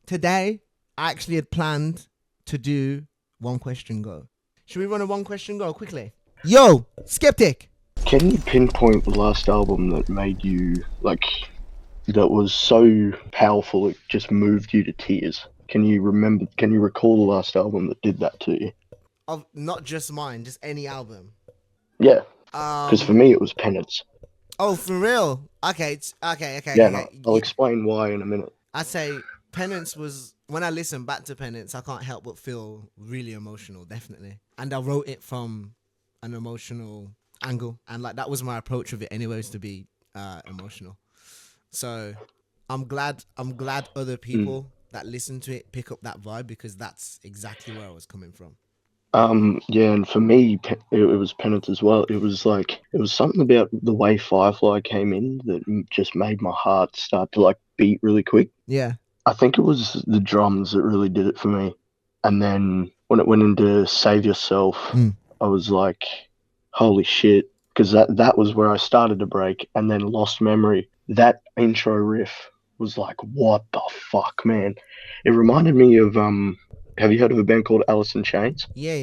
today I actually had planned to do one question go. Should we run a one question go quickly? Yo, Skeptic. Can you pinpoint the last album that made you, like, that was so powerful it just moved you to tears? Can you recall the last album that did that to you? Of not just mine, just any album. Yeah, because for me it was Penance. Oh, for real? Okay, okay. Yeah, no, I'll explain why in a minute. I'd say Penance was, when I listen back to Penance, I can't help but feel really emotional, definitely. And I wrote it from an emotional angle, and like that was my approach of it anyways, to be emotional. So I'm glad other people that listen to it pick up that vibe, because that's exactly where I was coming from. Yeah, and for me, it was Penance as well. It was something about the way Firefly came in that just made my heart start to like beat really quick. Yeah. I think it was the drums that really did it for me. And then when it went into Save Yourself, I was like, holy shit, because that was where I started to break. And then Lost Memory, that intro riff was like, what the fuck, man? It reminded me of have you heard of a band called Alice in Chains? Yeah.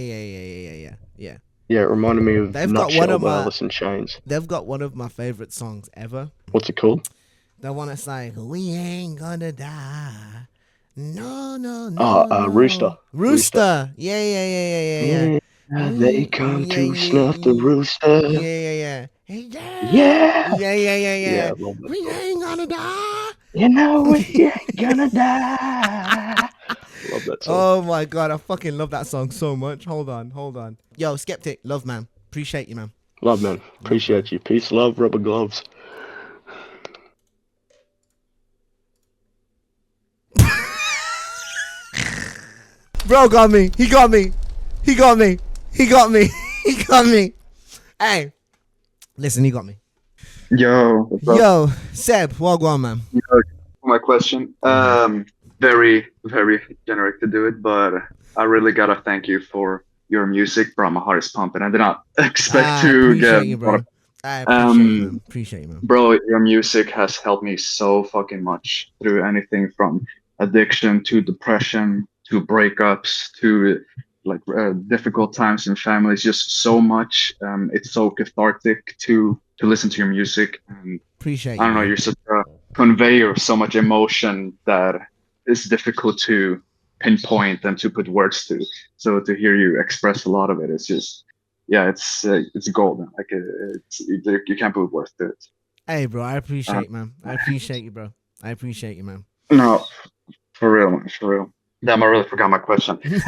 Yeah, it reminded me of Nutshell by Alice in Chains. They've got one of my favorite songs ever. What's it called? The one that's like, we ain't gonna die. No. Rooster. Rooster. Yeah. They come to snuff the rooster. Yeah. Yeah. Yeah. We ain't gonna die. You know we ain't gonna die. Love that song. Oh my god, I fucking love that song so much. Hold on. Yo, Skeptic, love, man. Appreciate you, man. Love, man. Appreciate you. Peace, love, rubber gloves. Bro got me. He got me. Hey, listen, he got me. Yo, Seb, well go on, man. My question. Very, very generic to do it, but I really gotta thank you for your music, bro. My heart is pumping. I did not expect to get. You, bro. I appreciate you, man. Bro, your music has helped me so fucking much through anything from addiction to depression to breakups to like difficult times in families. Just so much. It's so cathartic to listen to your music. And appreciate. I don't know. You're such a conveyor of so much emotion that is difficult to pinpoint and to put words to. So to hear you express a lot of it, it's just, yeah, it's golden. Like you can't put words to it. Hey, bro, I appreciate, man. I appreciate you, bro. Man. No, for real, man, for real. Damn, I really forgot my question. So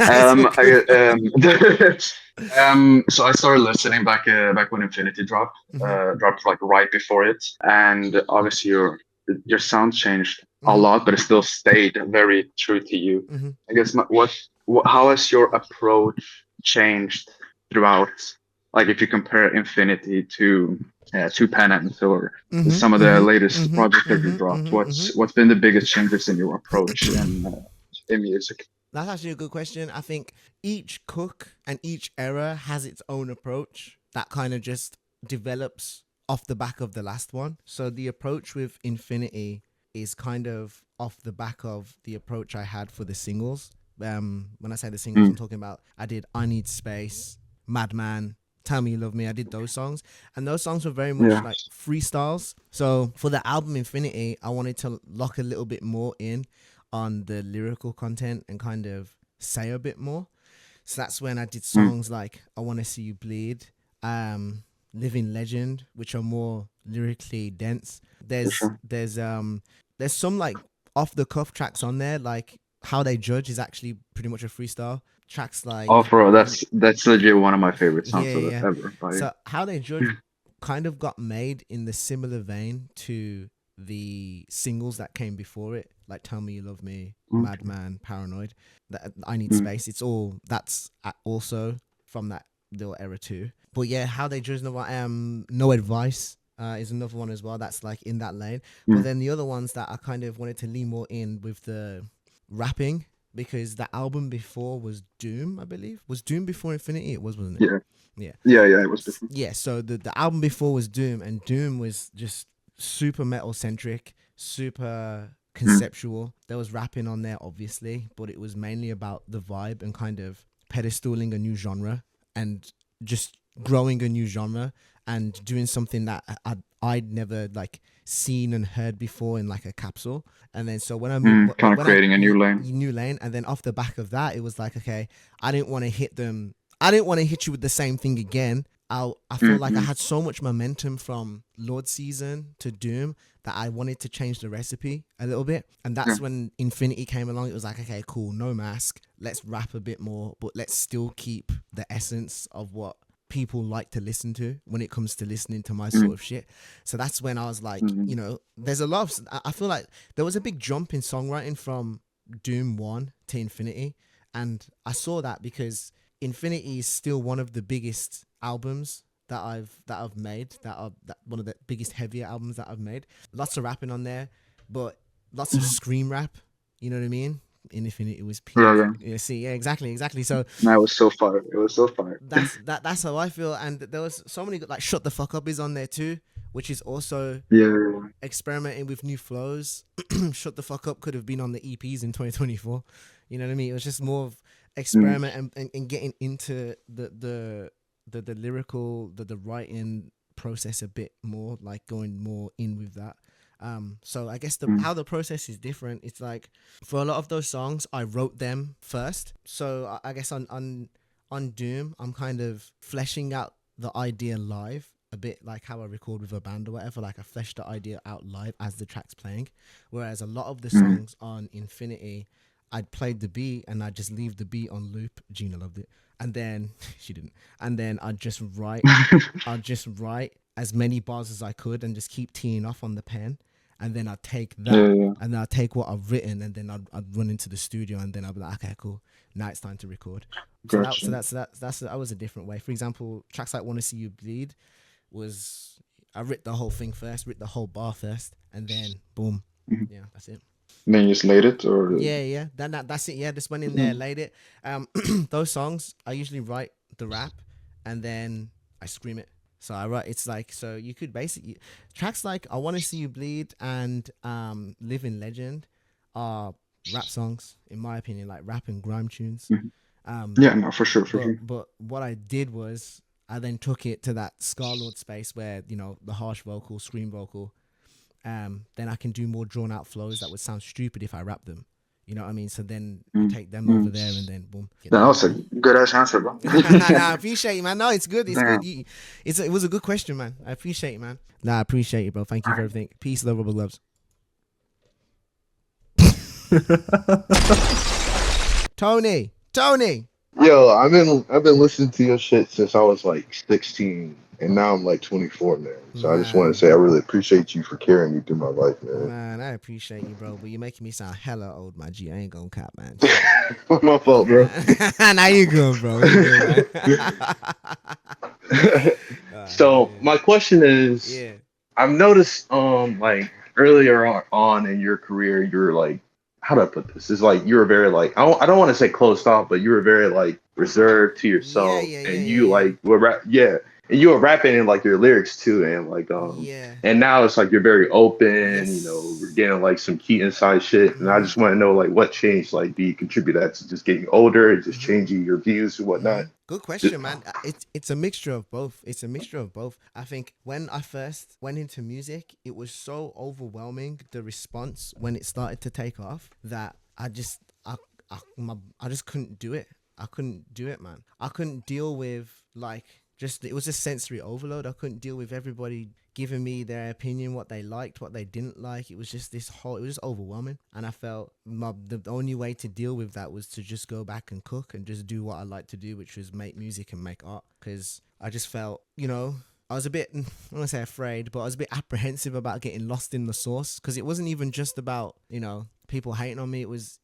I started listening back when Infinity dropped, dropped like right before it, and obviously your sound changed a lot, but it still stayed very true to you. I guess how has your approach changed throughout? Like if you compare Infinity to Penance or some of the latest projects that you dropped, what's been the biggest changes in your approach in music? That's actually a good question. I think each cook and each era has its own approach that kind of just develops off the back of the last one. So the approach with Infinity is kind of off the back of the approach I had for the singles. When I say the singles, I'm talking about I did I Need Space, Madman, Tell Me You Love Me. I did those songs, and those songs were very much like freestyles. So for the album Infinity, I wanted to lock a little bit more in on the lyrical content and kind of say a bit more. So that's when I did songs like I Want to See You Bleed, Living Legend, which are more lyrically dense. There's some like off the cuff tracks on there, like How They Judge is actually pretty much a freestyle. Tracks like bro, that's legit one of my favorite songs ever. So How They Judge kind of got made in the similar vein to the singles that came before it, like Tell Me You Love Me, Madman, Paranoid, that I Need Space. It's all that's also from that little era too. But yeah, How They Judge, No Advice is another one as well that's like in that lane. But then the other ones that I kind of wanted to lean more in with the rapping, because the album before was Doom, I believe. Was Doom before Infinity? It was, wasn't it? Yeah, it was different. Yeah, so the album before was Doom, and Doom was just super metal centric, super conceptual. There was rapping on there, obviously, but it was mainly about the vibe and kind of pedestaling a new genre and just growing a new genre and doing something that I'd never like seen and heard before in like a capsule. And then so when I moved, kind of creating a new lane. And then off the back of that, it was like, okay, I didn't want to hit them. I didn't want to hit you with the same thing again. I felt like I had so much momentum from Lord Season to Doom that I wanted to change the recipe a little bit. And that's when Infinity came along. It was like, okay, cool, no mask. Let's rap a bit more, but let's still keep the essence of what people like to listen to when it comes to listening to my sort of shit. So that's when I was like, you know, there's a lot of, I feel like there was a big jump in songwriting from Doom 1 to Infinity. And I saw that because Infinity is still one of the biggest albums that I've made, that one of the biggest heavier albums that I've made. Lots of rapping on there, but lots of scream rap, you know what I mean? In Infinity, it was peak. Exactly. So no, it was so fire. That's how I feel. And there was so many, like Shut the Fuck Up is on there too, which is also experimenting with new flows. Shut the Fuck Up could have been on the EPs in 2024. You know what I mean? It was just more of experiment and getting into the lyrical, the writing process a bit more, like going more in with that. So I guess how the process is different. It's like for a lot of those songs, I wrote them first. So I guess on Doom, I'm kind of fleshing out the idea live, a bit like how I record with a band or whatever. Like I flesh the idea out live as the track's playing. Whereas a lot of the songs on Infinity, I'd played the beat and I'd just leave the beat on loop. Gina loved it. And then she didn't. And then I'd just write as many bars as I could and just keep teeing off on the pen. And then I'd take that and then I'd take what I've written and then I'd run into the studio and then I'd be like, okay, cool. Now it's time to record. Gotcha. That was a different way. For example, tracks like Wanna See You Bleed was, I writ the whole thing first, writ the whole bar first, and then boom. Yeah, that's it. And then you just laid it, or that's it. Yeah, just went in there, laid it. Those songs I usually write the rap and then I scream it. So I write, it's like, so you could basically, tracks like I Want to See You Bleed and Living Legend are rap songs, in my opinion, like rap and grime tunes. No, for sure. But what I did was I then took it to that SCARLXRD space where, you know, the harsh vocal, scream vocal, then I can do more drawn out flows that would sound stupid if I rap them. You know what I mean? So then you take them over there and then boom. That was a good ass answer, bro. Nah, I appreciate you, man. No, it's good. It's good. It was a good question, man. I appreciate it, man. Nah, I appreciate you, bro. Thank you for everything. Peace, love, rubber gloves. Tony. Yo, I've been listening to your shit since I was like 16, and now I'm like 24, man. So I just want to say I really appreciate you for carrying me through my life, man. Man, I appreciate you, bro. But you're making me sound hella old, my G. I ain't gonna cap, man. My fault, bro. Now you good, bro. You good, So my question is, I've noticed, like earlier on in your career, you're like, how do I put this? It's like you were very like, I don't want to say closed off, but you were very like reserved to yourself, like were and you were rapping in like your lyrics too, and like and now it's like you're very open. You know, we're getting like some key inside shit, and I just want to know like what changed. Like, do you contribute that to just getting older, and just changing your views and whatnot? Good question, man. It's a mixture of both. I think when I first went into music, it was so overwhelming, the response when it started to take off, that I just couldn't do it. I couldn't do it, man. I couldn't deal with like it was just sensory overload. I couldn't deal with everybody giving me their opinion, what they liked, what they didn't like. It was just it was just overwhelming. And I felt the only way to deal with that was to just go back and cook and just do what I like to do, which was make music and make art. Because I just felt, you know, I was a bit, I don't want to say afraid, but I was a bit apprehensive about getting lost in the sauce. Because it wasn't even just about, you know, people hating on me. It was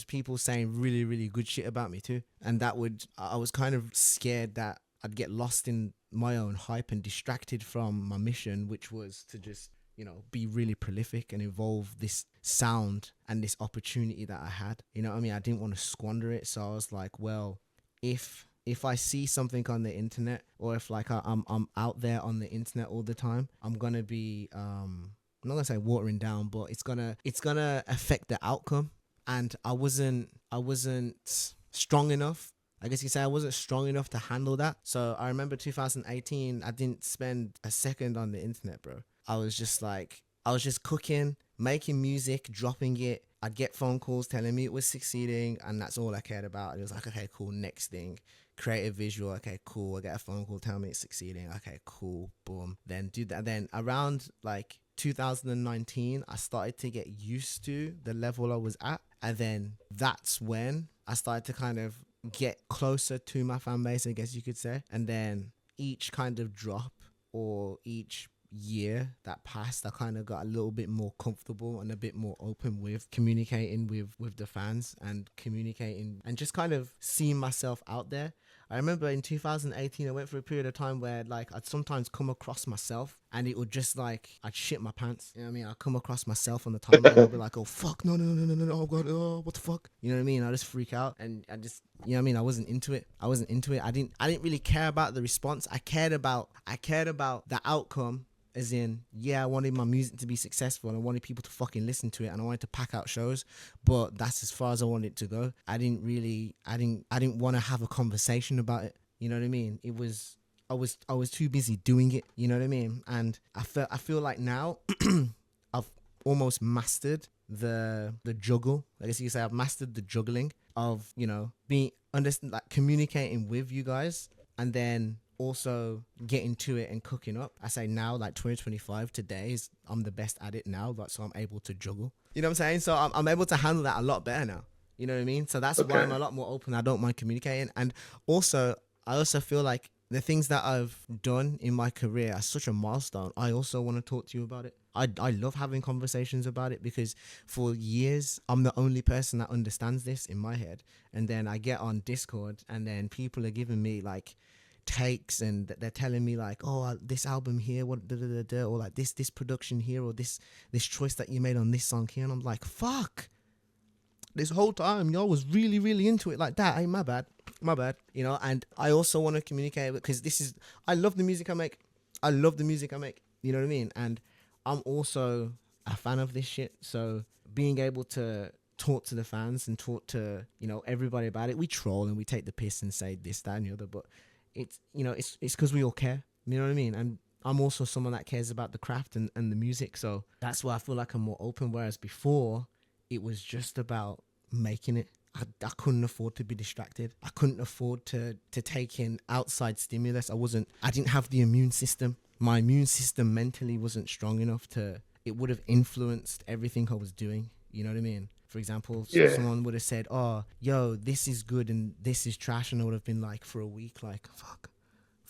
people saying really, really good shit about me too. And I was kind of scared that I'd get lost in my own hype and distracted from my mission, which was to just, you know, be really prolific and evolve this sound and this opportunity that I had. You know what I mean? I didn't want to squander it. So I was like, well, if I see something on the internet, or if like I'm out there on the internet all the time, I'm gonna be not I'm not gonna say watering down, but it's gonna affect the outcome. And I wasn't strong enough. I guess you say I wasn't strong enough to handle that. So I remember 2018, I didn't spend a second on the internet, bro. I was just cooking, making music, dropping it. I'd get phone calls telling me it was succeeding, and that's all I cared about. It was like, okay, cool, next thing. Creative visual, okay, cool. I get a phone call telling me it's succeeding. Okay, cool, boom. Then do that. Then around like 2019, I started to get used to the level I was at. And then that's when I started to kind of get closer to my fan base, I guess you could say. And then each kind of drop or each year that passed, I kind of got a little bit more comfortable and a bit more open with communicating with the fans and communicating and just kind of seeing myself out there. I remember in 2018, I went through a period of time where like I'd sometimes come across myself and it would just like, I'd shit my pants. You know what I mean? I'd come across myself on the timeline and I'd be like, oh fuck, no, oh god, oh, what the fuck? You know what I mean? I just freak out and I just, you know what I mean? I wasn't into it. I didn't really care about the response. I cared about the outcome. As in, yeah, I wanted my music to be successful and I wanted people to fucking listen to it and I wanted to pack out shows, but that's as far as I wanted it to go. I didn't want to have a conversation about it. You know what I mean? I was too busy doing it. You know what I mean? And I feel like now I've almost mastered the juggle. I guess you could say I've mastered the juggling of, you know, like communicating with you guys and then also getting to it and cooking up. I say now, like 2025 today I'm the best at it now, like, so I'm able to juggle, you know what I'm saying? So I'm able to handle that a lot better now, you know what I mean? So that's why I'm a lot more open. I don't mind communicating. And also I also feel like the things that I've done in my career are such a milestone. I also want to talk to you about it. I love having conversations about it because for years I'm the only person that understands this in my head, and then I get on Discord and then people are giving me like takes and they're telling me like, oh, this album here, what or like this production here, or this choice that you made on this song here, and I'm like, fuck, this whole time y'all was really into it like that. Hey, my bad, you know. And I also want to communicate because I love the music I make, you know what I mean? And I'm also a fan of this shit, so being able to talk to the fans and talk to, you know, everybody about it. We troll and we take the piss and say this, that and the other, but it's, you know, it's because we all care, you know what I mean? And I'm also someone that cares about the craft and the music, so that's why I feel like I'm more open, whereas before it was just about making it. I couldn't afford to be distracted. I couldn't afford to take in outside stimulus. I didn't have the immune system. My immune system mentally wasn't strong enough it would have influenced everything I was doing, you know what I mean? For example, someone would have said, oh, yo, this is good and this is trash. And I would have been like, for a week, like, fuck,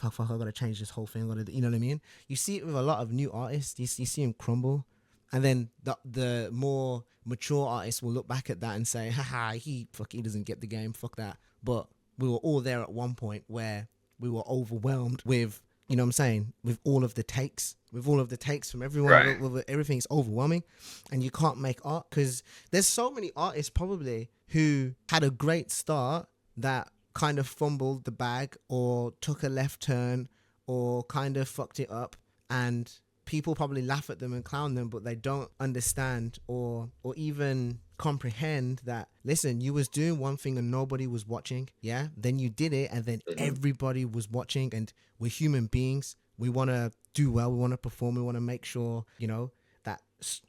I got to change this whole thing. You know what I mean? You see it with a lot of new artists. You see them crumble. And then the more mature artists will look back at that and say, haha, he doesn't get the game. Fuck that. But we were all there at one point where we were overwhelmed with, you know what I'm saying, with all of the takes from everyone, right. Everything's overwhelming and you can't make art because there's so many artists probably who had a great start that kind of fumbled the bag or took a left turn or kind of fucked it up, and people probably laugh at them and clown them, but they don't understand or even comprehend that, listen, you was doing one thing and nobody was watching, yeah, then you did it and then everybody was watching, and we're human beings. We want to do well, we want to perform, we want to make sure, you know, that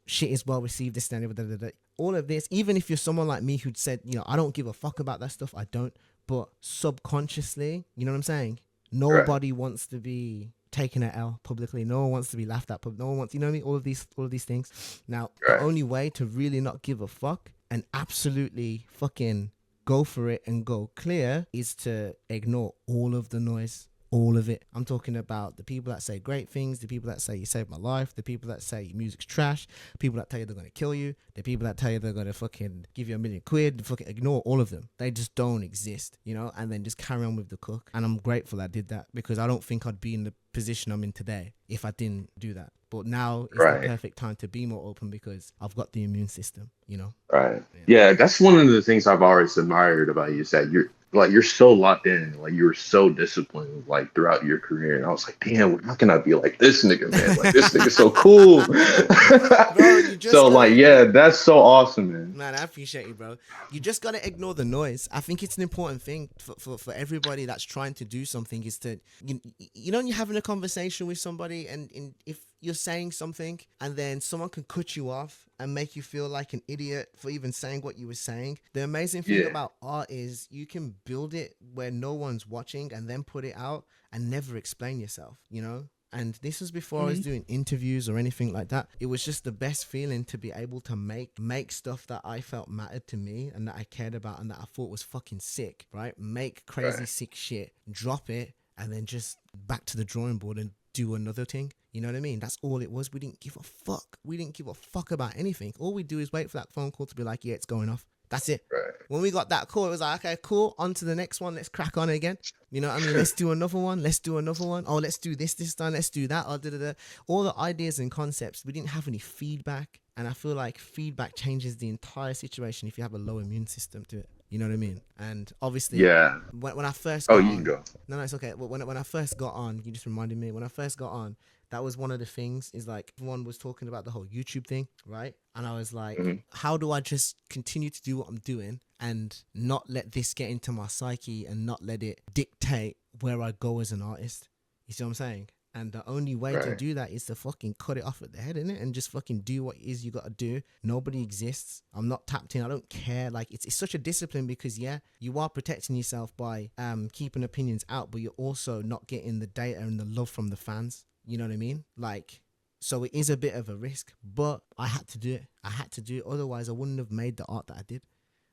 shit is well received, this and all of this. Even if you're someone like me who'd said, you know, I don't give a fuck about that stuff, I don't, but subconsciously, you know what I'm saying, nobody wants to be taking an L publicly. No one wants to be laughed at. No one wants, you know what I mean? All of these things. Now, the only way to really not give a fuck and absolutely fucking go for it and go clear is to ignore all of the noise. All of it. I'm talking about the people that say great things, the people that say you saved my life, the people that say your music's trash, people that tell you they're going to kill you, the people that tell you they're going to fucking give you $1 million, fucking ignore all of them. They just don't exist, you know, and then just carry on with the cook. And I'm grateful I did that because I don't think I'd be in the position I'm in today if I didn't do that. But now it's the perfect time to be more open because I've got the immune system, you know? Right. Yeah, that's one of the things I've always admired about you is that like you're so locked in, like you were so disciplined, like throughout your career. And I was like, damn, how can I be like this nigga, man? Like this nigga's so cool. Bro, you just So gotta, like, yeah, that's so awesome, man. Man, I appreciate you, bro. You just gotta ignore the noise. I think it's an important thing for everybody that's trying to do something is to, you know, when you're having a conversation with somebody and if you're saying something and then someone can cut you off and make you feel like an idiot for even saying what you were saying. The amazing thing about art is you can build it where no one's watching and then put it out and never explain yourself, you know? And this was before I was doing interviews or anything like that. It was just the best feeling to be able to make stuff that I felt mattered to me and that I cared about and that I thought was fucking sick, right? Make crazy sick shit, drop it, and then just back to the drawing board and do another thing. You know what I mean? That's all it was. We didn't give a fuck. We didn't give a fuck about anything. All we do is wait for that phone call to be like, yeah, it's going off. That's it. Right. When we got that call, it was like, okay, cool. On to the next one. Let's crack on again. You know what I mean? Let's do another one. Let's do another one. Oh, let's do this time. Let's do that. Oh, all the ideas and concepts. We didn't have any feedback. And I feel like feedback changes the entire situation if you have a low immune system to it. You know what I mean? And obviously, when I first got on, you can go. No, it's okay. When I first got on, you just reminded me, when I first got on, that was one of the things is like everyone was talking about the whole YouTube thing, right? And I was like, how do I just continue to do what I'm doing and not let this get into my psyche and not let it dictate where I go as an artist? You see what I'm saying? And the only way to do that is to fucking cut it off at the head, innit? And just fucking do what it is you got to do. Nobody exists. I'm not tapped in. I don't care. Like, it's such a discipline because, yeah, you are protecting yourself by keeping opinions out, but you're also not getting the data and the love from the fans. You know what I mean? Like, so it is a bit of a risk, but I had to do it. I had to do it. Otherwise, I wouldn't have made the art that I did.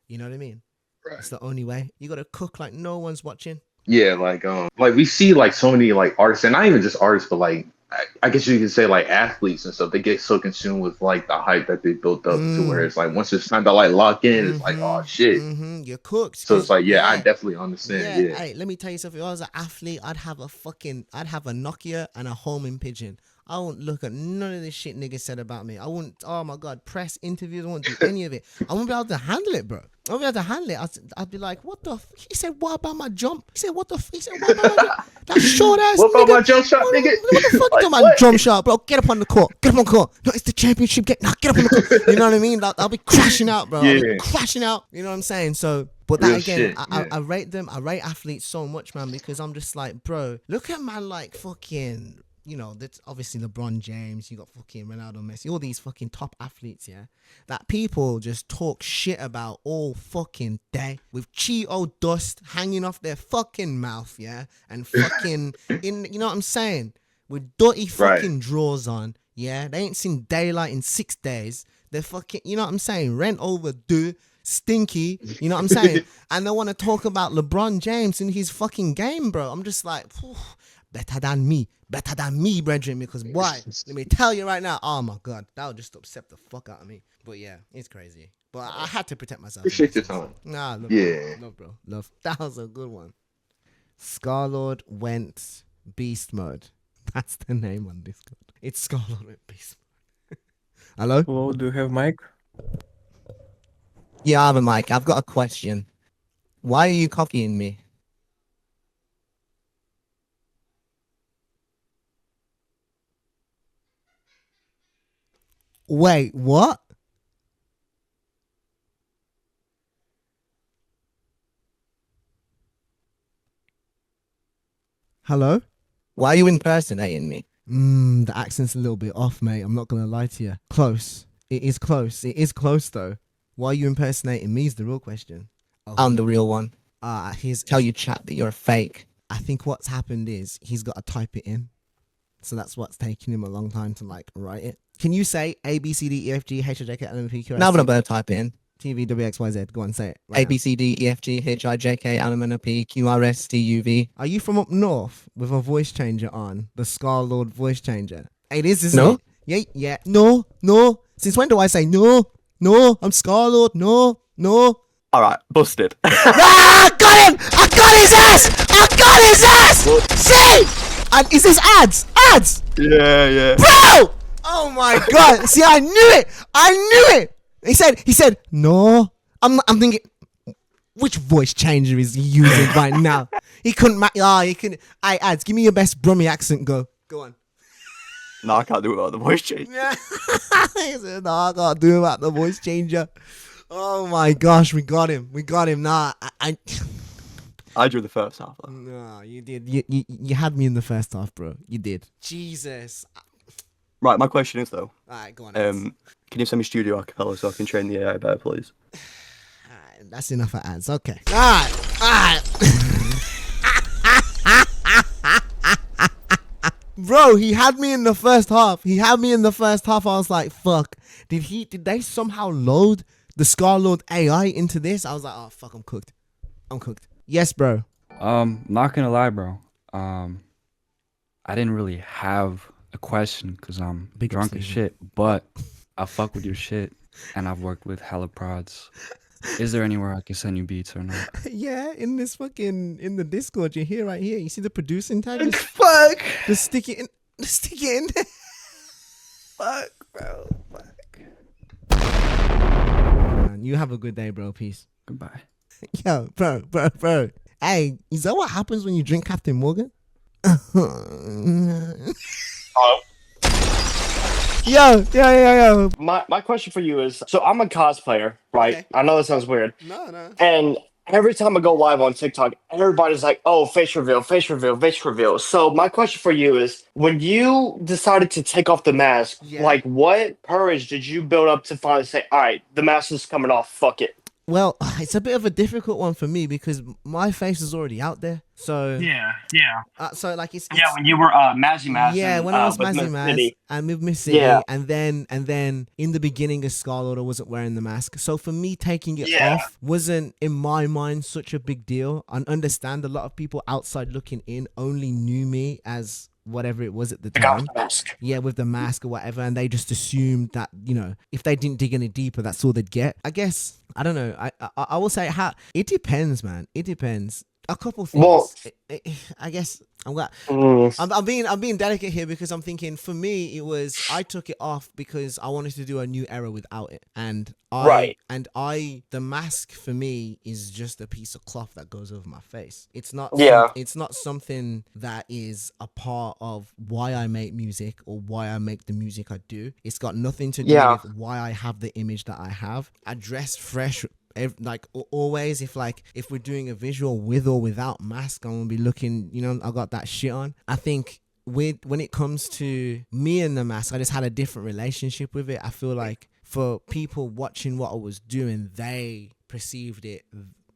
You know what I mean? Right. It's the only way. You got to cook like no one's watching. Yeah, like we see like so many like artists, and not even just artists, but like I guess you could say like athletes and stuff. They get so consumed with like the hype that they built up to where it's like once it's time to like lock in, it's like, oh shit, you're cooked. So it's like, I definitely understand. Hey, let me tell you something. If I was an athlete, I'd have a Nokia and a homing pigeon. I won't look at none of this shit niggas said about me. I won't, oh my God, press interviews. I won't do any of it. I won't be able to handle it, bro. I won't be able to handle it. I'd be like, what the he said, what about my jump? He said, what about my jump? That short ass what about my jump shot, nigga? What the fuck is my jump shot, bro? Get up on the court. Get up on the court. No, it's the championship. Get up on the court. You know what I mean? I'll be crashing out, bro. I'll be crashing out. You know what I'm saying? So, but that again, I rate them. I rate athletes so much, man, because I'm just like, bro, look at man like fucking, you know, that's obviously LeBron James, you got fucking Ronaldo, Messi, all these fucking top athletes, yeah, that people just talk shit about all fucking day with Cheeto dust hanging off their fucking mouth, yeah, and fucking, you know what I'm saying, with dirty fucking drawers on, yeah, they ain't seen daylight in 6 days, they're fucking, you know what I'm saying, rent overdue, stinky, you know what I'm saying, and they want to talk about LeBron James and his fucking game, bro. I'm just like, better than me, brethren, because why? Let me tell you right now, oh my God, that would just upset the fuck out of me. But yeah, it's crazy. But I had to protect myself. Appreciate your time. Nah, love, bro. Love. That was a good one. SCARLXRD went beast mode. That's the name on Discord. It's SCARLXRD went beast mode. Hello? Hello, do you have mic? Yeah, I have a mic. I've got a question. Why are you copying me? Wait, what? Hello? Why are you impersonating me? The accent's a little bit off, mate. I'm not gonna lie to you. Close. It is close. It is close, though. Why are you impersonating me is the real question. Oh, I'm the real one. Tell your chat that you're a fake. I think what's happened is he's got to type it in. So that's what's taking him a long time to, like, write it. Can you say A, B, C, D, E, F, G, H, I, J, K, L, M, N, P, Q, R, S, T? No, I'm going to type it in. T, V, W, X, Y, Z. Go on, say it. Right A, B, C, D, E, F, G, H, I, J, K, L, M, N, P, Q, R, S, T, U, V. Are you from up north with a voice changer on? The SCARLXRD voice changer? It is, isn't it? Yeah. No. Since when do I say no? No, I'm SCARLXRD. No. All right, busted. I got him! I got his ass! See? And is this ads? Yeah. Bro! Oh my God! See, I knew it. He said no. I'm thinking. Which voice changer is he using right now? He couldn't. He couldn't. Hey, ads, give me your best Brummie accent. Go on. No, I can't do it without the voice change. Yeah. He said, no, I can't do about the voice changer. Oh my gosh, we got him. Nah, I drew the first half. Though. No, you did. You had me in the first half, bro. You did. Jesus. Right, my question is though. Alright, go on. Can you send me studio acapella so I can train the AI better, please? Alright, that's enough of ads. Okay. Alright. Bro, he had me in the first half. I was like, fuck. Did they somehow load the SCARLXRD AI into this? I was like, oh fuck, I'm cooked. Yes, bro. Not gonna lie, bro. I didn't really have a question because I'm drunk as shit, but I fuck with your shit and I've worked with hella prods. Is there anywhere I can send you beats or not? Yeah, in the Discord, you're here, right here. You see the producing tag? Just, Fuck. just stick it in there. Fuck, bro. Fuck. Man, you have a good day, bro. Peace. Goodbye. Yo, bro. Hey, is that what happens when you drink Captain Morgan? Hello. Yo. My question for you is, so I'm a cosplayer, right? Okay. I know that sounds weird. No. And every time I go live on TikTok, everybody's like, oh, face reveal. So my question for you is, when you decided to take off the mask, like what courage did you build up to finally say, all right, the mask is coming off, fuck it? Well, it's a bit of a difficult one for me because my face is already out there. So Yeah. So like it's When you were Mazzy Maz. Yeah, when I was Mazzy Maz and with Miss City, and then in the beginning of SCARLXRD, I wasn't wearing the mask. So for me, taking it off wasn't in my mind such a big deal. I understand a lot of people outside looking in only knew me as whatever it was at the time. Yeah, with the mask or whatever, and they just assumed that, you know, if they didn't dig any deeper, that's all they'd get. I guess I don't know. I will say it depends, man. It depends. A couple things. Well, I guess I'm being delicate here because I'm thinking for me I took it off because I wanted to do a new era without it, and the mask for me is just a piece of cloth that goes over my face. It's not it's not something that is a part of why I make music or why I make the music I do. It's got nothing to do with why I have the image that I have. I dress fresh. Like always, if we're doing a visual with or without mask, I'm gonna be looking, you know, I got that shit on. I think when it comes to me and the mask, I just had a different relationship with it. I feel like for people watching what I was doing, they perceived it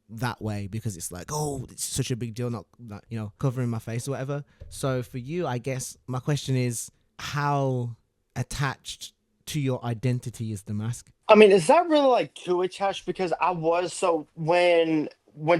that way because it's like, oh, it's such a big deal, not you know, covering my face or whatever. So for you, I guess my question is, how attached to your identity is the mask? I mean, is that really like too attached? Because when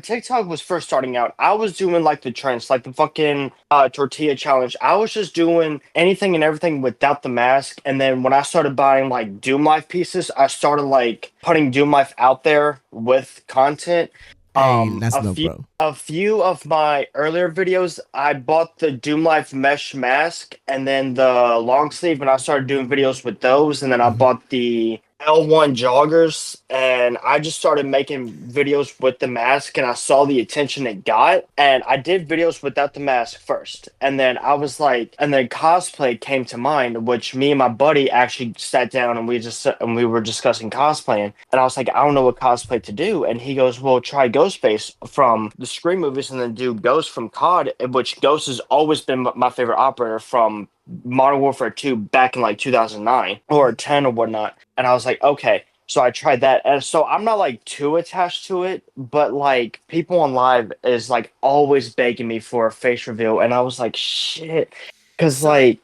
TikTok was first starting out, I was doing like the trends, like the fucking tortilla challenge. I was just doing anything and everything without the mask. And then when I started buying like Doom Life pieces, I started like putting Doom Life out there with content. A few of my earlier videos, I bought the Doom Life mesh mask and then the long sleeve, and I started doing videos with those. And then I bought the L1 joggers, and I just started making videos with the mask, and I saw the attention it got, and I did videos without the mask first, and then I was like, and then cosplay came to mind, which me and my buddy actually sat down and we were discussing cosplaying, and I was like, I don't know what cosplay to do, and he goes, well, try Ghostface from the Scream movies, and then do Ghost from COD, which Ghost has always been my favorite operator from Modern Warfare 2 back in like 2009 or 10 or whatnot. And I was like, okay. So I tried that. And so I'm not like too attached to it, but like people on live is like always begging me for a face reveal. And I was like, shit. Cause after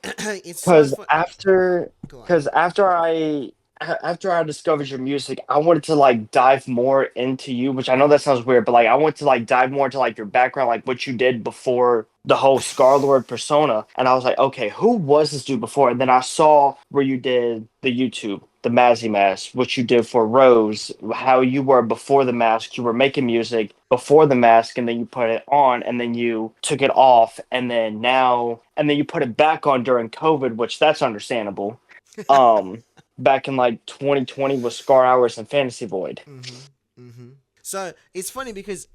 I discovered your music, I wanted to like dive more into you, which I know that sounds weird, but like I want to like dive more into like your background, like what you did before the whole SCARLXRD persona. And I was like, okay, who was this dude before? And then I saw where you did the YouTube, the Mazzy Mask, what you did for Rose, how you were before the mask, you were making music before the mask, and then you put it on, and then you took it off, and then you put it back on during COVID, which that's understandable. Back in like 2020 with Scar Hours and Fantasy Void. So it's funny because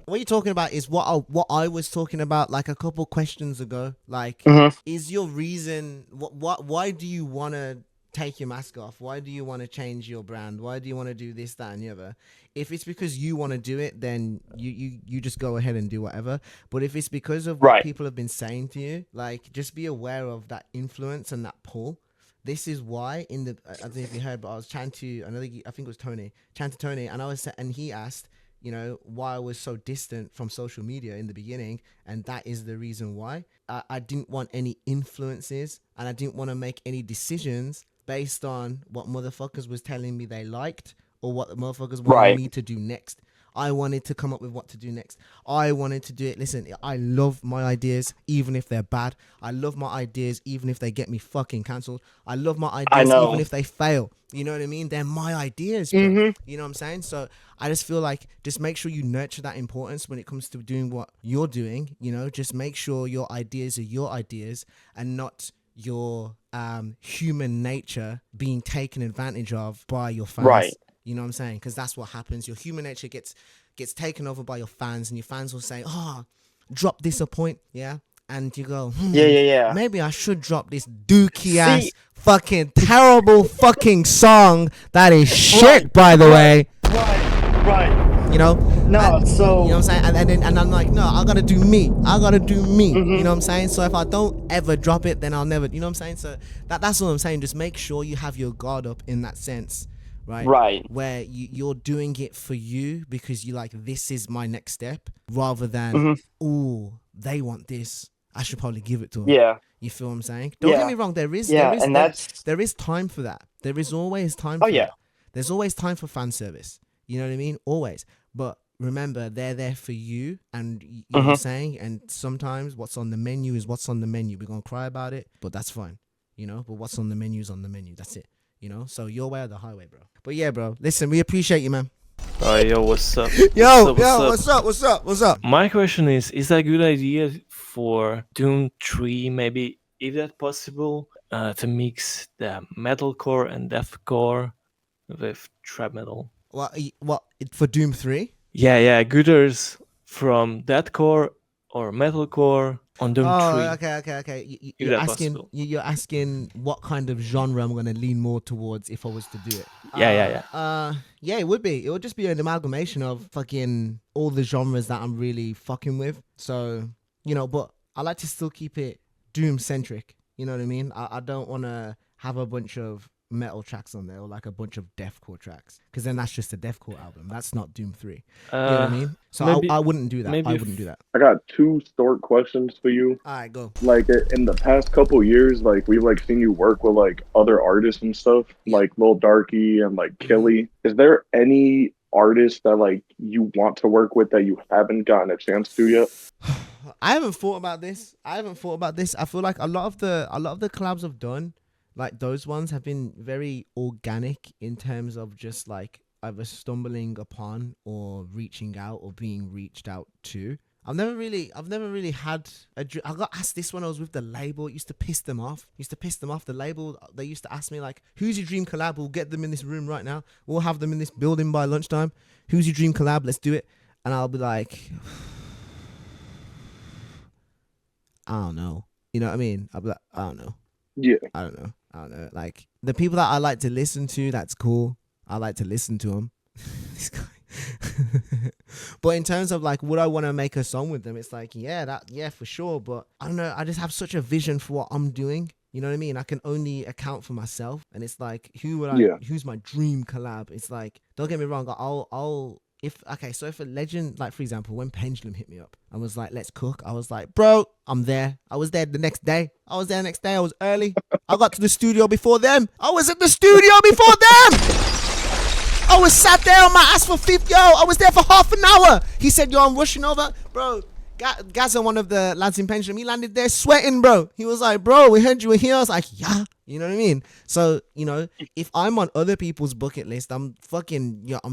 what you're talking about is what I was talking about like a couple questions ago. Like, is your reason why do you want to take your mask off? Why do you want to change your brand? Why do you want to do this, that, and the other? If it's because you want to do it, then you just go ahead and do whatever. But if it's because of what people have been saying to you, like, just be aware of that influence and that pull. This is why I don't know if you heard, but I was chatting to I think it was Tony, and he asked, you know, why I was so distant from social media in the beginning, and that is the reason why. I didn't want any influences, and I didn't want to make any decisions based on what motherfuckers was telling me they liked or what the motherfuckers wanted me to do next. I wanted to come up with what to do next. I wanted to do it. Listen, I love my ideas, even if they're bad. I love my ideas, even if they get me fucking cancelled. I love my ideas, even if they fail. You know what I mean? They're my ideas, bro. You know what I'm saying? So I just feel like just make sure you nurture that importance when it comes to doing what you're doing. You know, just make sure your ideas are your ideas and not your human nature being taken advantage of by your fans. You know what I'm saying? Because that's what happens. Your human nature gets taken over by your fans, and your fans will say, "Oh, drop this a point," yeah, and you go, maybe I should drop this dookie ass fucking terrible fucking song that is shit, by the way. You know? No, so you know what I'm saying? And I'm like, no, I gotta do me. I gotta do me. You know what I'm saying? So if I don't ever drop it, then I'll never. You know what I'm saying? So that's all I'm saying. Just make sure you have your guard up in that sense. Right. Where you're doing it for you because you like, this is my next step, rather than, they want this, I should probably give it to them. Yeah. You feel what I'm saying? Don't get me wrong. There is time for that. There is always time for that. There's always time for fan service. You know what I mean? Always. But remember, they're there for you, and you know what I'm saying? And sometimes what's on the menu is what's on the menu. We're going to cry about it, but that's fine. You know, but what's on the menu is on the menu. That's it. You know, so your way or the highway, bro. But yeah, bro, listen, we appreciate you, man. Yo, what's up? What's up? My question is that a good idea for Doom 3, maybe, if that's possible, to mix the metalcore and deathcore with trap metal? What for Doom 3? Yeah, guitars from deathcore or metalcore on Doom 3. Okay. You're asking what kind of genre I'm gonna lean more towards if I was to do it. Yeah. It would be. It would just be an amalgamation of fucking all the genres that I'm really fucking with. So, you know, but I like to still keep it Doom centric. You know what I mean? I don't want to have a bunch of metal tracks on there or like a bunch of deathcore tracks, because then that's just a deathcore album. That's not Doom 3. You know what I mean? So I wouldn't do that. I wouldn't do that. I got 2 short questions for you. All right, go. Like, in the past couple years, like, we've like seen you work with like other artists and stuff, like Lil Darky and like Killy. Is there any artist that like you want to work with that you haven't gotten a chance to yet? I haven't thought about this. I feel like a lot of the collabs I've done, like those ones, have been very organic in terms of just like either stumbling upon or reaching out or being reached out to. I've never really had I got asked this when I was with the label. It used to piss them off. The label, they used to ask me like, who's your dream collab? We'll get them in this room right now. We'll have them in this building by lunchtime. Who's your dream collab? Let's do it. And I'll be like, I don't know. You know what I mean? I'll be like, I don't know. Yeah. I don't know. Like, the people that I like to listen to, that's cool. I like to listen to them. This guy. But in terms of like, would I want to make a song with them? It's like, yeah, for sure. But I don't know. I just have such a vision for what I'm doing. You know what I mean? I can only account for myself. And it's like, who's my dream collab? It's like, don't get me wrong. If a legend, like for example, when Pendulum hit me up, I was like, let's cook. I was like, bro, I'm there. I was there the next day. I was early. I got to the studio before them. I was at the studio before them. I was sat there on my ass for I was there for half an hour. He said, yo, I'm rushing over. Bro, Gaza, one of the lads in Pendulum, he landed there sweating, bro. He was like, bro, we heard you were here. I was like, yeah. You know what I mean? So, you know, if I'm on other people's bucket list, I'm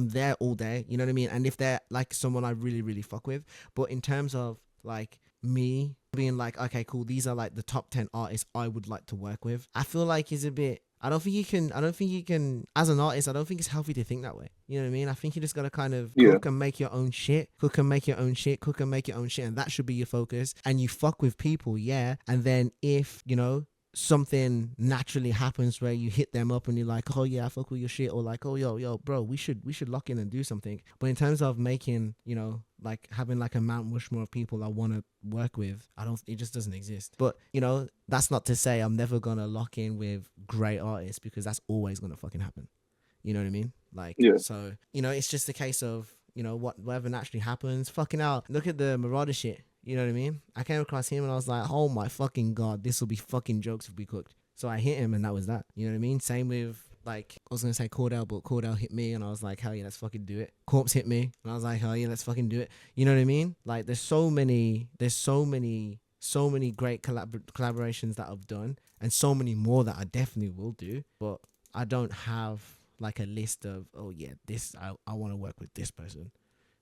there all day. You know what I mean? And if they're like someone I really, really fuck with. But in terms of like me being like, okay, cool, these are like the top 10 artists I would like to work with, I feel like it's a bit, I don't think you can, as an artist, I don't think it's healthy to think that way. You know what I mean? I think you just gotta kind of Yeah. cook and make your own shit, cook and make your own shit, cook and make your own shit, and that should be your focus. And you fuck with people, yeah. And then if, you know, something naturally happens where you hit them up and you're like, oh yeah, I fuck with your shit, or like, oh yo bro, we should lock in and do something. But in terms of making, you know, like having like a Mount Rushmore of people I want to work with, it just doesn't exist. But you know, that's not to say I'm never gonna lock in with great artists, because that's always gonna fucking happen. You know what I mean? Like, Yeah. So, you know, it's just a case of, you know, whatever naturally happens. Fucking hell, look at the Marauder shit. You know what I mean? I came across him and I was like, oh my fucking God, this will be fucking jokes if we cooked. So I hit him and that was that. You know what I mean? Same with, like, I was going to say Cordell, but Cordell hit me and I was like, hell yeah, let's fucking do it. Corpse hit me and I was like, hell yeah, let's fucking do it. You know what I mean? Like, there's so many great collaborations that I've done, and so many more that I definitely will do. But I don't have like a list of, oh yeah, this, I want to work with this person.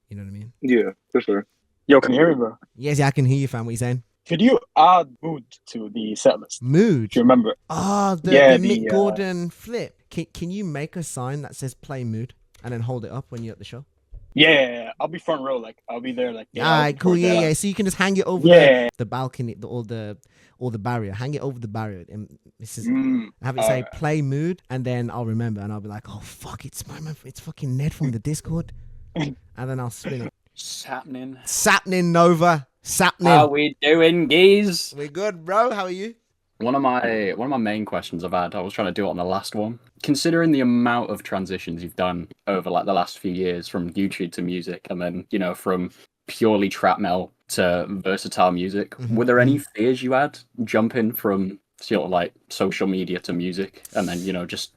You know what I mean? Yeah, for sure. Yo, can you hear me, bro? Yes, yeah, I can hear you, fam. What you saying? Could you add mood to the set list? Mood? Do you remember? Oh, the Mick Gordon flip. Can you make a sign that says play mood and then hold it up when you're at the show? Yeah, I'll be front row. Like, I'll be there. Like, yeah, all right, cool. Yeah. So you can just hang it over the balcony, or the barrier. Hang it over the barrier, and this is have it say play mood, and then I'll remember, and I'll be like, oh fuck, it's fucking Ned from the Discord, and then I'll spin it. Sapnin Nova. Sapnin. How we doing, geez? We good, bro. How are you? One of my main questions I've had, I was trying to do it on the last one. Considering the amount of transitions you've done over like the last few years from YouTube to music, and then, you know, from purely trap metal to versatile music, were there any fears you had jumping from sort of like social media to music, and then, you know, just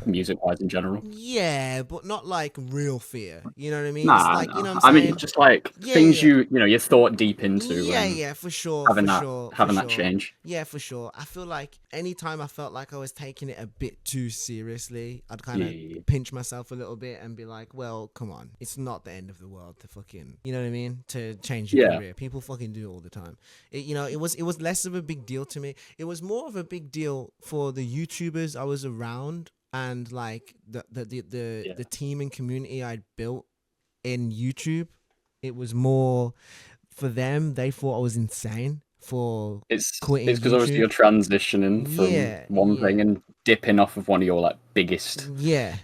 music wise in general? Yeah, but not like real fear. You know what I mean? Nah, it's like, you know what I'm saying? I mean, just like things you know, you thought deep into. Yeah, for sure. Having that change. Yeah, for sure. I feel like anytime I felt like I was taking it a bit too seriously, I'd kind of pinch myself a little bit and be like, well, come on. It's not the end of the world to fucking, you know what I mean? To change your career. People fucking do it all the time. It was less of a big deal to me. It was more of a big deal for the YouTubers I was around, and like the team and community I'd built in YouTube. It was more for them. They thought I was insane for quitting. It's because obviously you're transitioning from one thing and dipping off of one of your like biggest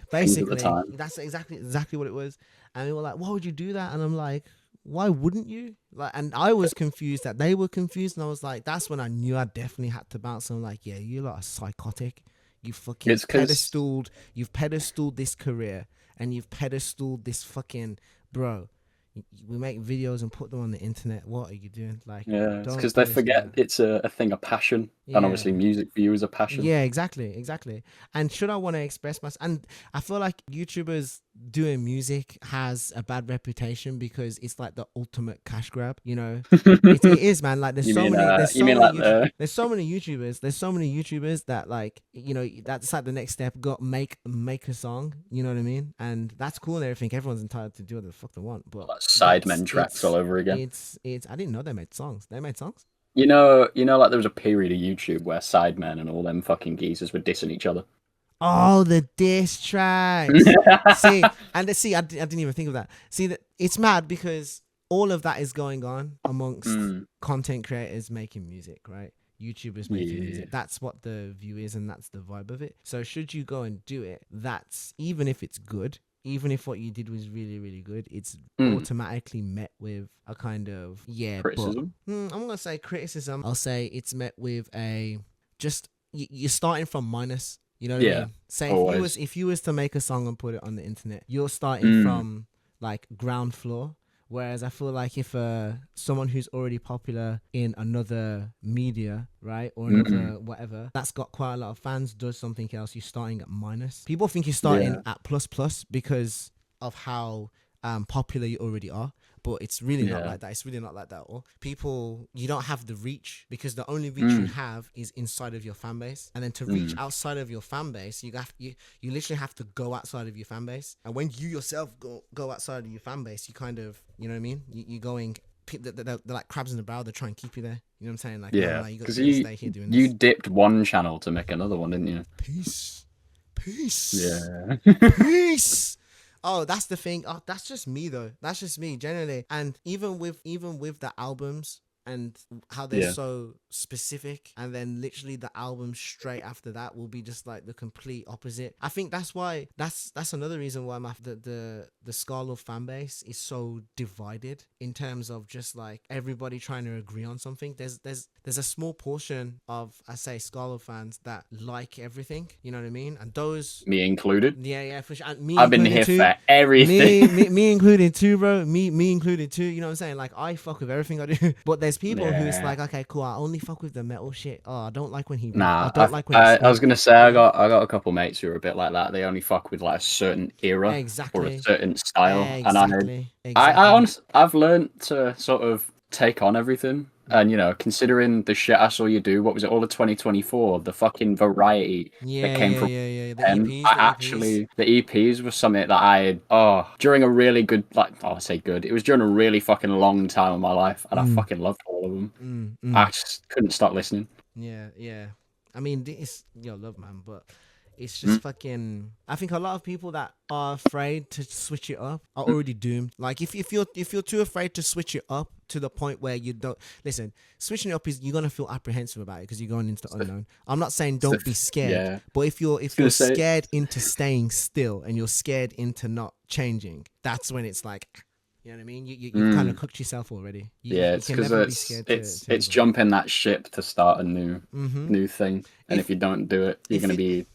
basically at the time. That's exactly what it was. And they were like, why would you do that? And I'm like, why wouldn't you? Like, and I was confused that they were confused, and I was like, that's when I knew I definitely had to bounce. I'm like, yeah, you lot are psychotic. You fucking you've pedestaled this career, and you've pedestaled this fucking, bro. We make videos and put them on the internet. What are you doing? Like, it's because they forget it's a thing of passion, and obviously music for you is a passion. Yeah, exactly. And should I want to express myself? And I feel like YouTubers doing music has a bad reputation because it's like the ultimate cash grab. You know, it is, man. Like, there's so many YouTubers that, like, you know, that's like the next step. Make a song. You know what I mean? And that's cool and everything. Everyone's entitled to do what the fuck they want, but Sidemen tracks all over again. It's I didn't know they made songs. They made songs. You know, like there was a period of YouTube where Sidemen and all them fucking geezers were dissing each other. Oh, the diss tracks. I didn't even think of that. See, that it's mad because all of that is going on amongst content creators making music, right? YouTubers making music. That's what the view is, and that's the vibe of it. So should you go and do it, that's, even if it's good, even if what you did was really, really good, it's automatically met with a kind of criticism. But, I'm gonna say criticism. I'll say it's met with a you're starting from minus. You know what I mean? Say if you was to make a song and put it on the internet, you're starting from like ground floor. Whereas I feel like if someone who's already popular in another media, right, or another whatever, that's got quite a lot of fans, does something else, you're starting at minus. People think you're starting at plus because of how popular you already are. But it's really not like that. It's really not like that at all. People, you don't have the reach because the only reach you have is inside of your fan base. And then to reach outside of your fan base, you literally have to go outside of your fan base. And when you yourself go outside of your fan base, you kind of, you know what I mean? You're going, they're like crabs in the barrel. They're trying to keep you there. You know what I'm saying? Like, yeah, because you stay here doing this. You dipped one channel to make another one, didn't you? Peace. Yeah. Peace. Oh, that's the thing. Oh, that's just me though. That's just me generally. And even with the albums and how they're Yeah. so specific, and then literally the album straight after that will be just like the complete opposite. I think that's why that's another reason why the Scarlo fan base is so divided in terms of just like everybody trying to agree on something. There's a small portion of, I say, Scarlo fans that like everything, you know what I mean, and those, Me included. yeah, for sure. And me I've been included here too. for everything. Me included too, bro. Me included too. You know what I'm saying? Like, I fuck with everything I do. But there's people who it's like, okay, cool, I only fuck with the metal shit. Oh, I don't like when he Nah, I don't like when he I was speaks. gonna say I got a couple mates who are a bit like that. They only fuck with like a certain era or a Exactly. certain style, Exactly. and I honestly, I've learned to sort of take on everything. And you know, considering the shit I saw you do, what was it, all of 2024, the fucking variety that came from The 10, EPs, I the actually, the EPs was something that during a really good, like, I say good, it was during a really fucking long time of my life, and I fucking loved all of them. I just couldn't stop listening. Yeah. I mean, it's your love, man, but it's just fucking. I think a lot of people that are afraid to switch it up are already doomed. Like, if you're too afraid to switch it up to the point where you don't listen, switching it up is, you're gonna feel apprehensive about it because you're going into the unknown. I'm not saying don't be scared, but if you're scared into staying still and you're scared into not changing, that's when it's like, you know what I mean? You've kind of cooked yourself already. It's because it's jumping that ship to start a new thing, and if you don't do it, you're gonna be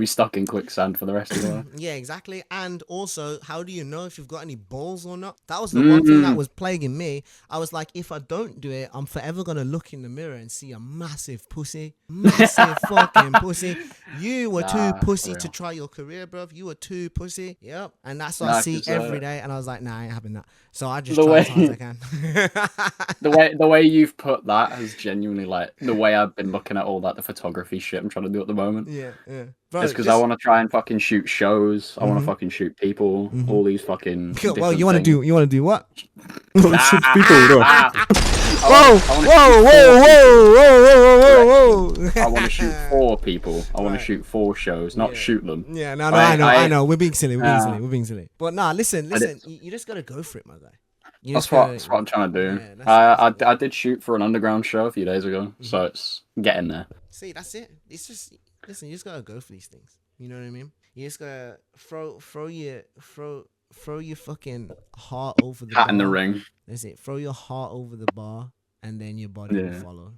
stuck in quicksand for the rest of your life. Yeah, exactly. And also, how do you know if you've got any balls or not? That was the one thing that was plaguing me. I was like, if I don't do it, I'm forever gonna look in the mirror and see a massive pussy, massive fucking pussy. You were too pussy to try your career, bruv. You were too pussy. Yep. And that's what I see every day. And I was like, nah, I ain't having that. So I just try as hard as I can. the way you've put that has genuinely, like, the way I've been looking at all that, the photography shit I'm trying to do at the moment. Yeah. Bro, just because I want to try and fucking shoot shows. I want to fucking shoot people. All these fucking. Well, you want to do what? Shoot people, bro. Whoa! I want to shoot 4 people. I want to shoot 4 shows, not shoot them. Yeah, no, I know. We're being silly. We're being silly. But nah, listen. You just gotta go for it, my guy. That's what I'm trying to do. I did shoot for an underground show a few days ago, so it's getting there. See, that's it. It's just, listen, you just gotta go for these things. You know what I mean? You just gotta throw your fucking heart over the hat bar. in the ring. That's it. Throw your heart over the bar, and then your body will follow.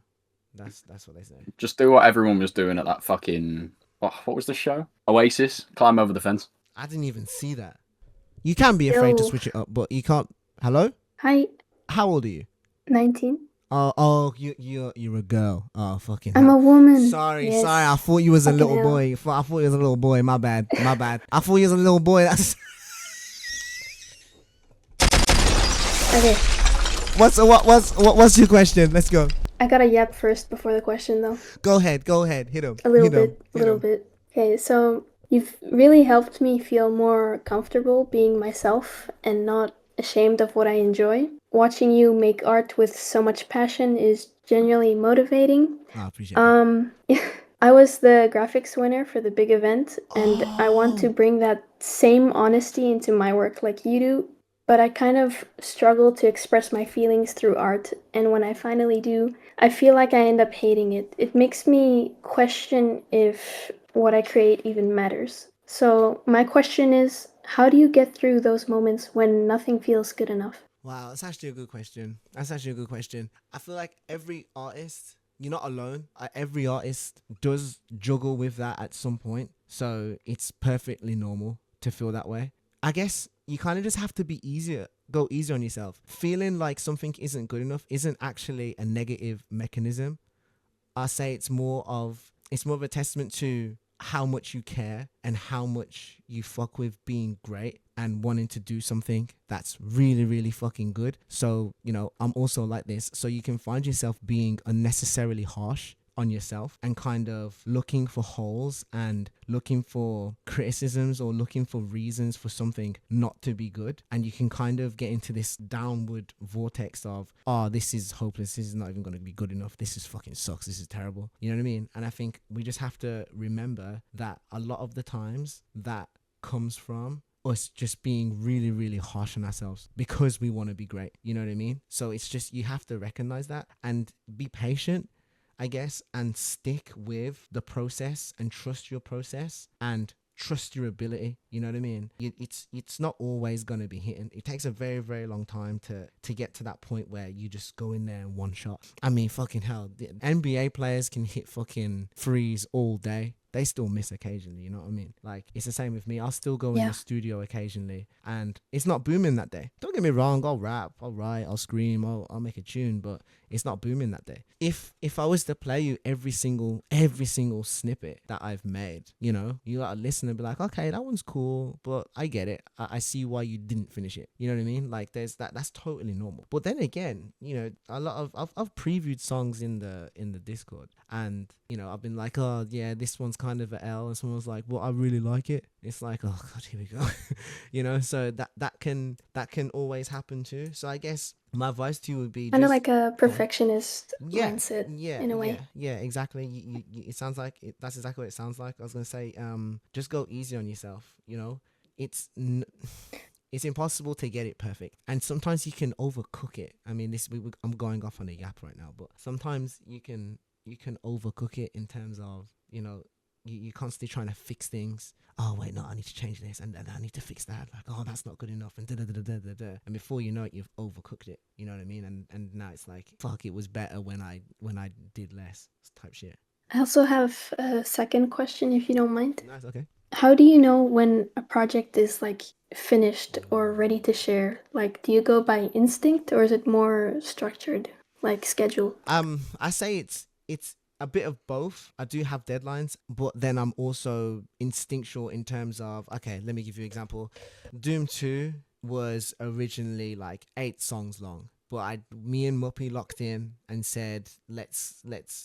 That's what they say. Just do what everyone was doing at that fucking what was the show? Oasis. Climb over the fence. I didn't even see that. You can be afraid to switch it up, but you can't. Hello? Hi. How old are you? 19. Oh, you're a girl. Oh, fucking I'm hell. a woman. Sorry. I thought you was a little boy. I thought you was a little boy. My bad. I thought you was a little boy. That's okay. What's your question? Let's go. I gotta yap first before the question, though. Go ahead. Hit him. A little bit. Okay, so you've really helped me feel more comfortable being myself and not ashamed of what I enjoy. Watching you make art with so much passion is genuinely motivating. I appreciate it. I was the graphics winner for the big event, and I want to bring that same honesty into my work like you do, but I kind of struggle to express my feelings through art, and when I finally do, I feel like I end up hating it. It makes me question if what I create even matters. So my question is, how do you get through those moments when nothing feels good enough? Wow, that's actually a good question. I feel like every artist, you're not alone. Every artist does juggle with that at some point. So it's perfectly normal to feel that way. I guess you kind of just have to go easier on yourself. Feeling like something isn't good enough isn't actually a negative mechanism. I say it's more of a testament to how much you care and how much you fuck with being great and wanting to do something that's really, really fucking good. So, you know, I'm also like this. So you can find yourself being unnecessarily harsh on yourself and kind of looking for holes and looking for criticisms or looking for reasons for something not to be good. And you can kind of get into this downward vortex of, oh, this is hopeless. This is not even going to be good enough. This is fucking sucks. This is terrible. You know what I mean? And I think we just have to remember that a lot of the times that comes from us just being really, really harsh on ourselves because we want to be great. You know what I mean? So it's just, you have to recognize that and be patient, I guess, and stick with the process and trust your process and trust your ability. You know what I mean? It's not always going to be hitting. It takes a very, very long time to get to that point where you just go in there and one shot. I mean, fucking hell, the NBA players can hit fucking threes all day. They still miss occasionally, you know what I mean? Like, it's the same with me. I'll still go in the studio occasionally and it's not booming that day. Don't get me wrong, I'll rap, I'll write, I'll scream, I'll make a tune, but it's not booming that day. If I was to play you every single snippet that I've made, you know, you gotta listen and be like, okay, that one's cool, but I get it. I see why you didn't finish it. You know what I mean? Like, that's totally normal. But then again, you know, a lot of I've previewed songs in the Discord, and you know, I've been like, oh yeah, this one's kind of an L, and someone's like, well, I really like it. It's like, oh god, here we go. You know, so that can always happen too. So I guess my advice to you would be kind of like a perfectionist mindset in a way. Yeah, exactly. It sounds like that's exactly what it sounds like. I was gonna say, just go easy on yourself. You know, it's impossible to get it perfect, and sometimes you can overcook it. I mean, I'm going off on a yap right now, but sometimes you can overcook it in terms of, you know, you're constantly trying to fix things. Oh wait, no, I need to change this, and I need to fix that. Like, oh, that's not good enough, and and before you know it, you've overcooked it. You know what I mean? And now it's like, fuck, it was better when I did less type shit. I also have a second question, if you don't mind. Nice, okay. How do you know when a project is like finished or ready to share? Like, do you go by instinct or is it more structured, like schedule? I say it's a bit of both. I do have deadlines, but then I'm also instinctual in terms of, okay, let me give you an example. Doom 2 was originally like 8 songs long, but me and Muppy locked in and said, let's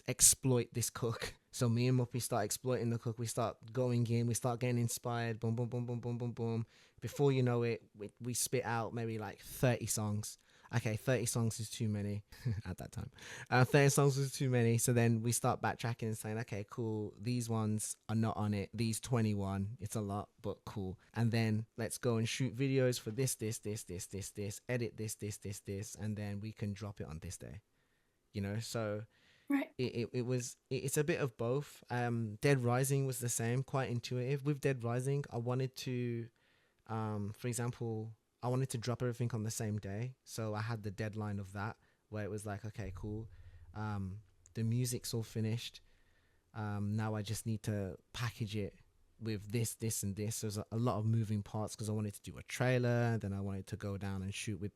exploit this cook. So me and Muppy start exploiting the cook. We start going in, we start getting inspired, boom, boom, boom, boom, boom, boom, boom. Before you know it, we spit out maybe like 30 songs. Okay, 30 songs is too many at that time. 30 songs was too many. So then we start backtracking and saying, okay, cool, these ones are not on it. These 21, it's a lot, but cool. And then let's go and shoot videos for this, edit this, and then we can drop it on this day. You know, so right. It's a bit of both. Dead Rising was the same, quite intuitive. With Dead Rising, I wanted to, for example, I wanted to drop everything on the same day. So I had the deadline of that where it was like, okay, cool. The music's all finished. Now I just need to package it with this, and this. There's a lot of moving parts because I wanted to do a trailer. Then I wanted to go down and shoot with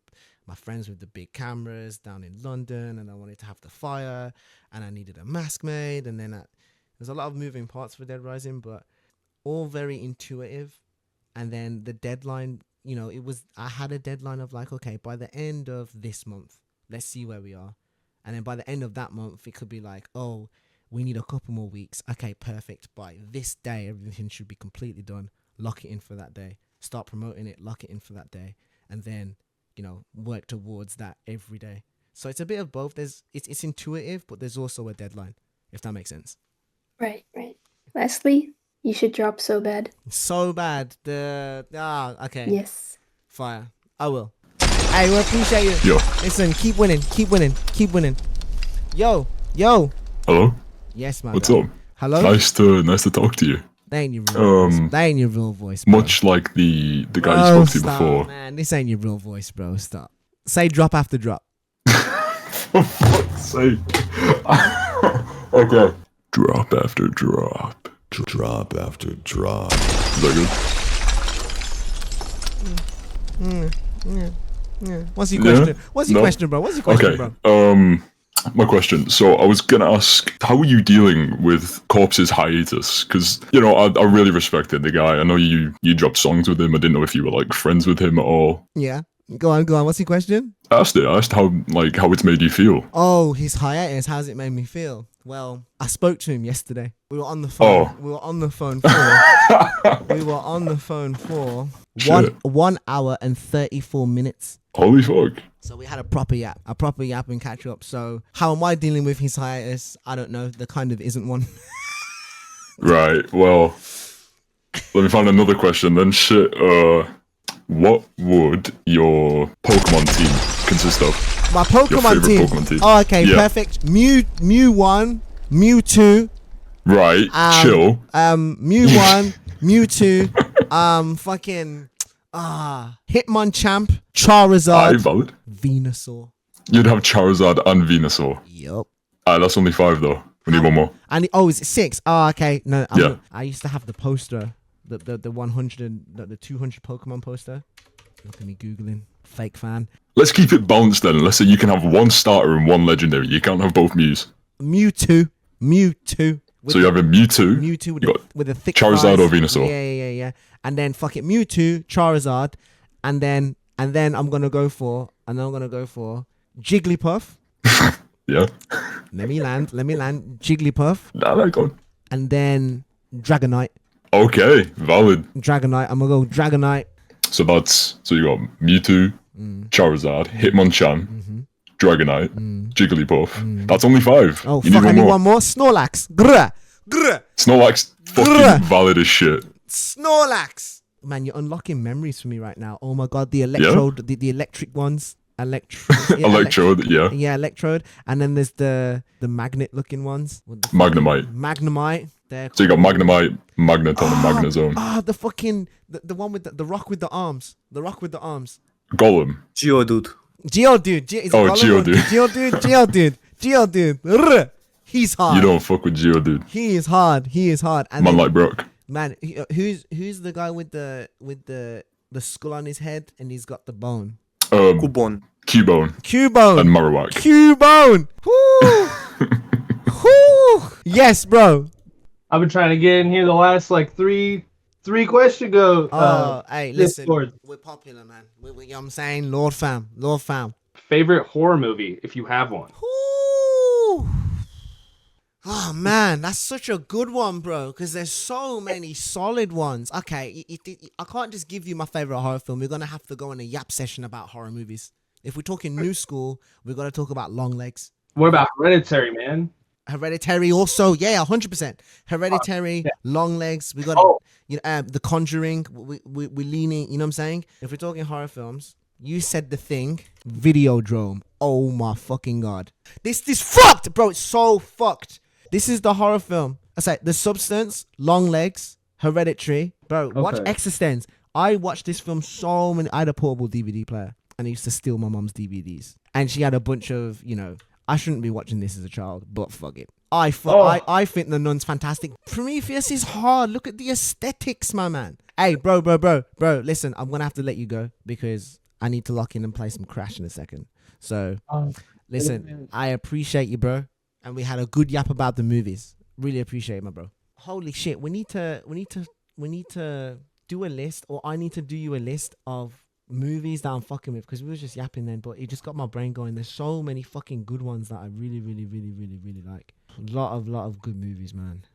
my friends with the big cameras down in London. And I wanted to have the fire, and I needed a mask made. And then there's a lot of moving parts for Dead Rising, but all very intuitive. And then the deadline, you know, I had a deadline of like, okay, by the end of this month, let's see where we are. And then by the end of that month, it could be like, oh, we need a couple more weeks. Okay, perfect. By this day, everything should be completely done. Lock it in for that day. Start promoting it, lock it in for that day. And then, you know, work towards that every day. So it's a bit of both. It's intuitive, but there's also a deadline, if that makes sense. Right. Lastly, you should drop So Bad. So Bad. Okay. Yes. Fire. I will. Hey, we appreciate you. Yo. Listen, keep winning. Yo. Hello? Yes, man. What's up? Hello? Nice to talk to you. That ain't your real voice. That ain't your real voice, bro. Much like the guy you spoke to before. Man, this ain't your real voice, bro. Stop. Say drop after drop. For fuck's sake. Okay. Drop after drop. Drop after drop. Is that good? What's your question? What's your question, bro? Okay. My question. So I was gonna ask, how are you dealing with Corpse's hiatus? Because, you know, I really respected the guy. I know you dropped songs with him. I didn't know if you were like friends with him at all. Yeah. Go on. What's your question? I asked how it's made you feel. Oh, his hiatus. How's it made me feel? Well, I spoke to him yesterday. We were on the phone. Oh. We were on the phone for 1 hour and 34 minutes. Holy fuck. So we had a proper yap and catch up. So how am I dealing with his hiatus? I don't know. There kind of isn't one. Right. Well, Let me find another question then. Shit. What would your Pokemon team consist of? My Your Pokemon favorite team. Pokemon team. Oh, okay, Yeah. perfect. Mew 1, Mew 2. Right. Chill. Mew 1, Mew 2. Fucking Hitmonchamp, Charizard, Valid. Venusaur. You'd have Charizard and Venusaur. Yup. That's only 5 though. We need one more. And is it 6? Oh, okay. No, Yeah. I used to have the poster, the 100 and the 200 Pokemon poster. Look at me googling. Fake fan. Let's keep it balanced then. Let's say you can have one starter and one legendary. You can't have both Mews. Mewtwo. So you have a Mewtwo. With a thick Charizard thighs. or Venusaur. Yeah. And then fuck it, Mewtwo, Charizard, and then I'm gonna go for Jigglypuff. Yeah. Let me land. Jigglypuff. Nah, go on. And then Dragonite. Okay, valid. Dragonite. I'm gonna go Dragonite. So you got Mewtwo, Charizard, Hitmonchan, Dragonite, Jigglypuff. That's only 5. Oh you fuck! need I need one more. Snorlax. Grr. Snorlax, fucking valid as shit. Snorlax. Man, you're unlocking memories for me right now. Oh my god, the electrode, the electric ones. Electrode, yeah. Yeah, electrode. And then there's the magnet looking ones. Magnemite. So you got Magnemite, Magneton, and Magnezone. The fucking the one with the rock with the arms. The rock with the arms. Golem. Geodude. Geodude. Geodude. He's hard. You don't fuck with Geodude. He is hard. And Man like Brock. Man, who's the guy with the skull on his head and he's got the bone? Cubone. Cubone. And Marowak. Cubone. Whoo. Yes, bro. I've been trying to get in here the last like three questions ago. Hey, listen, Discord. we're popular, man. You know what I'm saying? Lord fam. Favorite horror movie, if you have one. Ooh. Oh man, that's such a good one, bro. Because there's so many solid ones. Okay, I can't just give you my favorite horror film. We're gonna have to go on a yap session about horror movies. If we're talking new school, we're gonna talk about Longlegs. What about Hereditary, man? Hereditary also, yeah, 100%. Hereditary, Longlegs. We got The Conjuring. We're leaning. You know what I'm saying? If we're talking horror films, you said The Thing, Videodrome. Oh my fucking god, this fucked, bro. It's so fucked. This is the horror film. I say The Substance, Longlegs, Hereditary, bro. Watch Existence. I watched this film so many. I had a portable DVD player, and I used to steal my mom's DVDs, and she had a bunch of, I shouldn't be watching this as a child, but fuck it. I think The Nun's fantastic. Prometheus is hard. Look at the aesthetics, my man. Hey, bro. Listen, I'm gonna have to let you go because I need to lock in and play some Crash in a second. So, listen, I appreciate you, bro, and we had a good yap about the movies. Really appreciate it, my bro. Holy shit, we need to do a list, or I need to do you a list of movies that I'm fucking with, because we were just yapping then, but it just got my brain going. There's so many fucking good ones that I really like. A lot of good movies, man.